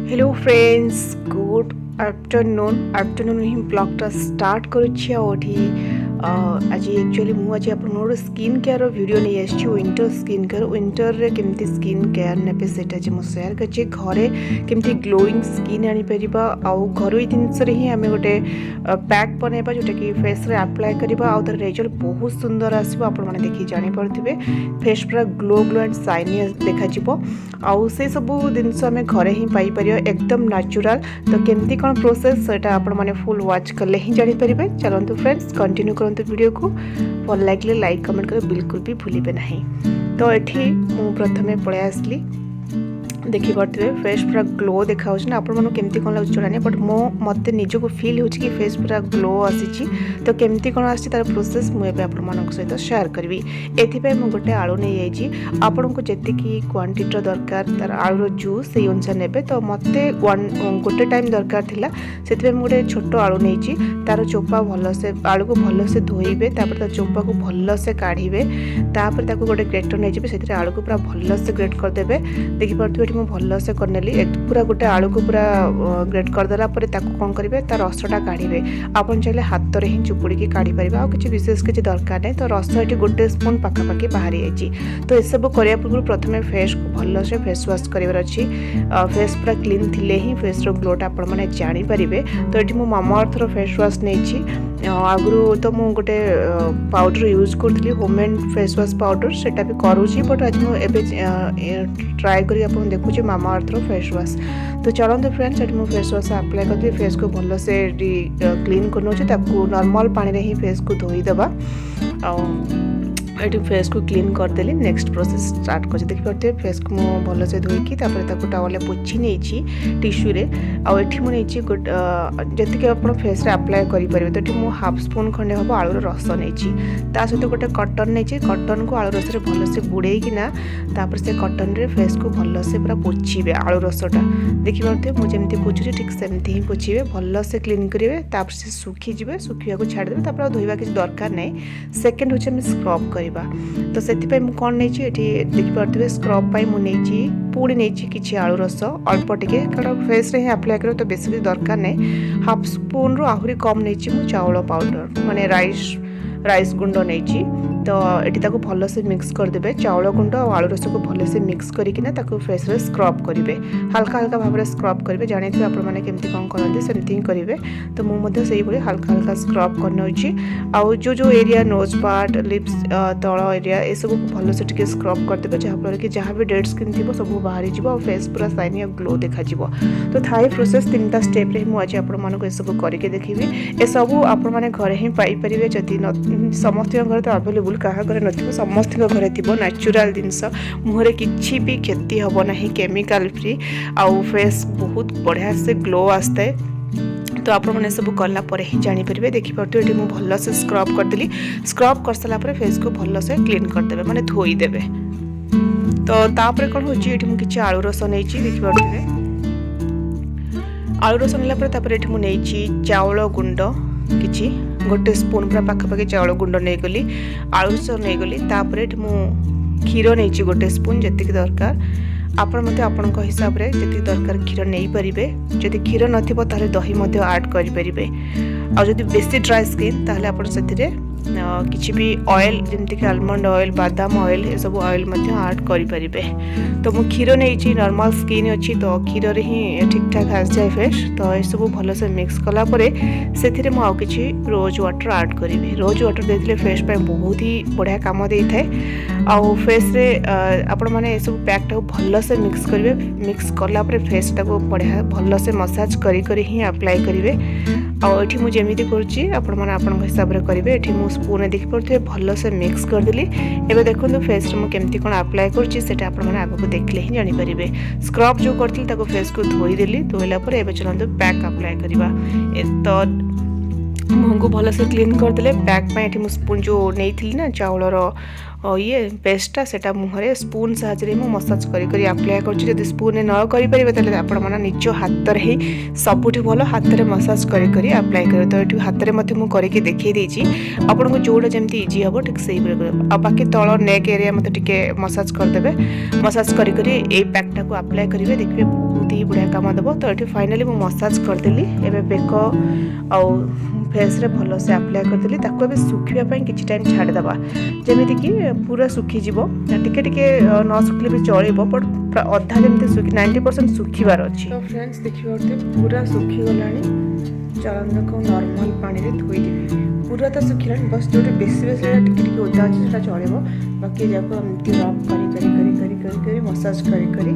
Hello friends good afternoon ही ब्लॉगटा start करुच्छी आज actually मुझे आप स्किन केयर वीडियो नहीं आसी विंटर स्किन केयर विंटर रे केमती स्किन केयर ने से मुझे सेयार कर घरे केमती ग्लोइंग स्किन आनीपर आउ घर जिनस ही आम गोटे पैक बनवा जोटा कि फेस रे अप्लाई करवा आउ तार रिजल्ट बहुत सुंदर आसो आप देखिए जानीपे फेस पूरा ग्लो ग्लो एंड शाइनी देखा आउ से सब जिनस आम घरे ही पाइपर एकदम नेचुरल। तो केमती कौन प्रोसेस सेटा आपण माने फुल वॉच कले ही जानीपर। चलते फ्रेंड्स कंटिन्यू करते वीडियो को भल लगे लाइक कमेंट कर बिल्कुल भी भूलिबे नहीं। तो ये मु प्रथमे पळै आसली देखी पारे फेस पूरा ग्लो देखा ना आपण मन केमती कौन लगे जड़ानी बट मो मत निजक फिल हो कि फेस पूरा ग्लो आसी। तो केमती कौन आसी तार प्रोसेस मुझे आपण सहित शेयर करी। एथि मु गोटे आलू नहीं जाइए आपण को जी क्वांटिटी दरकार तार आलूर जूस से अनुसार ने। तो मत गोटे टाइम दरकार थिला से गोटे छोट आलू नहीं तार चोपा भलसे आलू को भलसे धोइबे तार चोपा को भलसे काढ़े तापर गोटे ग्रेटर नहीं जाए आलू को पूरा भलसे ग्रेट करदे। देखिपे मु भलसे करनेली पूरा गोटे आलू को पूरा ग्रेट करदेला कौन करेंगे तार रसटा काढ़े आपन चाहिए हाथ में ही चुपुड़ी काढ़ी पारे आ कि विशेष किसी दरकार नहीं। तो रस ये गोटे स्पून पाखापाखि बाहरी जाइए। तो यू करने पूर्व प्रथम फेस को भलसे फेस वाश करार अच्छी फेस पूरा क्लीन थिले ही फेस ग्लोटा आपण मैंने जानीपारे। तो ये मुझे मामा अर्थर फेस वाश नहीं आगु तो मु गोटे पाउडर यूज करी होममेड फेस वाश पाउडर सेटा भी करुँची बट आज मुझे ट्राए कर देखुचे मामा अर्थर फेस वाश। तो चलते फ्रेंड्स ये मुझे फेस वाश अप्लाई करती फेस को भलसे क्लीन कर नॉर्मल पानी रे ही फेस को धोईदेवा ये फेस को क्लीन करदेली। नेक्स्ट प्रोसेस स्टार्ट कर देखिए फेस को मुझे भलसे धोईकी टावल पोछि नहीं टिश्यू रे आठी मुझे जी आप फेस रे अप्लाई करेंगे। तो ये हाफ स्पून खंडे हम आलूर रस नहीं सहित गोटे कटन नहीं कटन को आलू रस भलसे बुड़ेकिना से कटन रे फेस को भलसे पूरा पोछे आलू रसटा देखिए मुझे पोछुचे ठीक सेमती ही पोछे भलसे क्लीन करेंगे से सुखीजे सुखा छाड़देवे धोवा किसी दरकार नहीं। सेकेंड हूँ स्क्रब कर तो से कौन नहीं देखिपे स्क्रब मुझे पुणी नहीं कि आलू रस अल्प टिके कारण फेस रे अप्लाई कर तो बेस दरकार नहीं। हाफ स्पून रु आहरी कम नहीं चाउल पाउडर माने राइस गुंड नहीं। तो ये भलसे मिक्स करदे चाउल गुंड और आलू रस को भलसे मिक्स करना फेस रे स्क्रब करेंगे हल्का हल्का भाव में स्क्रब करेंगे जानते आपने केमती कौन करते सेमती ही करेंगे। तो मुझे हल्का हल्का स्क्रब करना आउ जो एरिया नोज पार्ट लिप्स तल एरिया ये सब भलसे टिके स्क्रब करदे जहाँफल कि जहाँ भी डेड स्किन थी सब बाहरी जी और फेस पूरा शाइनी और ग्लो देखा। तो थाई प्रोसेस 3टा स्टेप रे मुझे आपको सब करके देखी ए सब आपने घरे ही पाइपर जदि समस्त घर तो अवेलेबल क्या घर न समस्त घरे थी नेचुरल जिनस मुहरे किसी भी क्षति हम ना केमिकल फ्री आउ फेस बहुत बढ़िया से ग्लो आसता है। तो आप सब कलापर ही जानीपर देखिपे ये मुझे भलसे स्क्रब करदेली स्क्रब कर सारापर फेस को भलसे क्लीन करदे माने धोईदेवे। तो तापर कौन होची कि आलू रस नहीं देखिपे आलू रस नापर मुझे चाउल गुंड कि गोटे स्पून पूरा पाखापाखि चाउल गुंड नहीं गली आलू रस नहीं गली मु क्षीर नहीं गोटे स्पून जी दरकार आपण हिसाब से जी दरकार क्षीर नहीं पारे। जदि क्षीर नथिबो ताले दही मध्य ऐड करि परिबे आ जदि बेसी ड्राई स्किन ताले आपण सेथिरे किछि भी ऑयल जमती कि आलमंड ऑयल बादाम ऑयल ये सब ऑयल मध्य ऐड करि परिबे। तो मु क्षीर नहीं नॉर्मल स्किन अच्छी तो क्षीर रे ही ठीक ठाक आस जाए फेस। तो ये सब भलसे मिक्स कला परे सेथिरे मु आउ किछि रोज वाटर ऐड करिवे। रोज वाटर देथिले फेस पे बहुत ही बढ़िया काम देई थाए आउ फेस रे आपण माने ये सब पैक टा भलसे मिक्स करिवे। मिक्स कला परे फेस टा को बढ़िया भलसे मसाज करी करी ही अप्लाई करिवे। आउ एठी मु जेमिति करछि आपण माने आपन हिसाब रे करिवे। एठी मु स्पून देखि पड़थे भलसे मिक्स करदेली एबे देखंतु फेस रे मु केमती कोन अप्लाई करछि सेटा आपण माने आगो देखले ही जानि परिबे। स्क्रब जो करथिल ताको फेस को धोई देली धोइला पर एबे चलंतु पैक अप्लाई करिवा। तो मुह को भलसे क्लीन करदे पैक ये स्पून जो नहीं ना चाउलर ये पेस्टा सेटा मुहरे स्पून साहाଯ୍य में मसाज करी अप्लाई कर स्पून न करें आपण मैंने निज हाथ में ही सबुठ भल हाथ में मसाज करी अप्लाई कर तो ये हाथ में करके देखी आपन को जोड़ा जमी इजी हम ठीक से बाकी तल नेक एरिया मत टे मसाज करदे मसाज करी पैकटा को अप्लाई करेंगे देखिए बहुत ही बढ़िया काम देव तो ये फाइनाली मुझे मसाज करदेली एवं बेक आ फेस रे भल से अप्लाई करदेली ताको ए सुखापी किसी टाइम छाड़देवा जमीती कि पूरा सुखीज टिके टिके न सुखले भी चलो बट अधा जमी सुखी 90% सुखिबार अच्छी तो फ्रेंड्स देखिए पूरा सुखीगला चलन को नॉर्मल पानी रे धोईदेवी पूरा तो सुखिला बस जो बेस टिके ओदा अच्छे चलो बाकी जाक एमती रब करी मसाज करी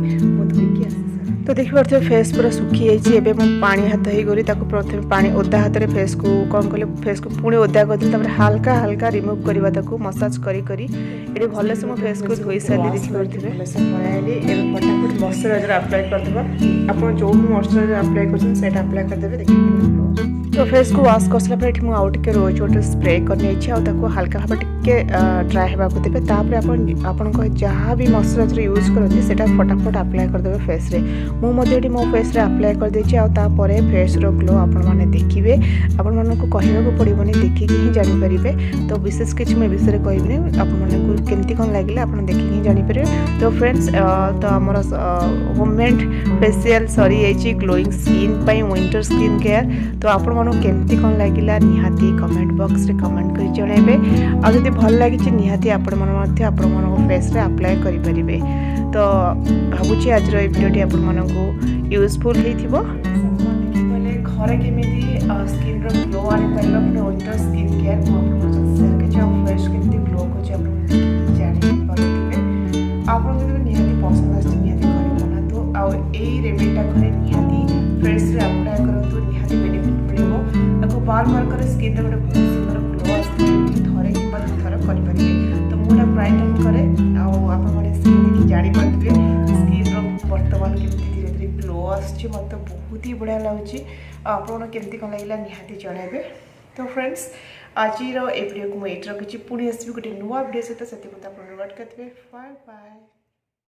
धोईकी आस तो देखिए फेस पूरा सुखी जाइए पानी हाथ ही गली प्रथम पानी ओदा हाथ में फेस को कौन कले फेस को पुणी ओदा कर हल्का हल्का रिमूव करवा मसाज करी ये भल से मो फेस को धोई सारे देखिए पलैली फटाफट मॉइस्चराइजर अप्लाई करदे आप जो भी मॉइस्चराइजर अप्लाई कर अप्लाई करदे देखिए तो फेस को वाश कर सारा ये मुझे रोज वाटर स्प्रे करनी हल्का भाव टे ड्राए होगा देते तापर आपण जहाँ भी मॉइस्चराइजर यूज करते फटाफट अप्लाई करदे फेस रे मुझे मो फेस रे अप्लाई कर देपर फेस रो ग्लो आपण मैंने देखिए आपण मानक कहवाक पड़ोनी देखिक ही जानीपारे तो विशेष किसी मुझे विषय कहबी आपको केमती कौन लगे आप देखिक ही जानीपारे तो फ्रेंड्स तो आमर होममेड फेशियल सरी जाइए glowing skin winter skin care तो आपण केमती कौन लगे निहाती कमेंट बॉक्स रे कमेंट कर जणाइबे आ जदि भल लगी निहाती आपण मन फेस रे अप्लाई करें तो भावुची आज भिडियोटी आपण मानक यूजफुल होइथिबो घरे केमिति स्किन रो ग्लो आनि पाइबा पुणी विंटर स्किन केयर शेयर के फेस केमिति ग्लो को जानि पारथिबे आपण जदि निहाती पसंद आछि निहाती घरे बनातो आ एई रेमेडीटा घरे निहाती फेस रे अप्लाई करंतु निहाती बेनिफिट मिलिबो ताको बार कर स्किन रे बहुत सुंदर ग्लो आछि थरे कि थर करि परिबे तो मोटा प्राय टाइम करे आ आपण माने स्किन देखि जानि पारथिबे स्किन रो वर्तमान केमिति धीरे धीरे ग्लो आछि मत बहुत ही बढ़िया लगुच आपन केमती कौन लगे निहाती जणाइबे तो फ्रेंड्स आज वीडियो को मुझे रखी पुणी आसबि गोटे नुआ वीडियो सहित से वेट करते बाय बाय।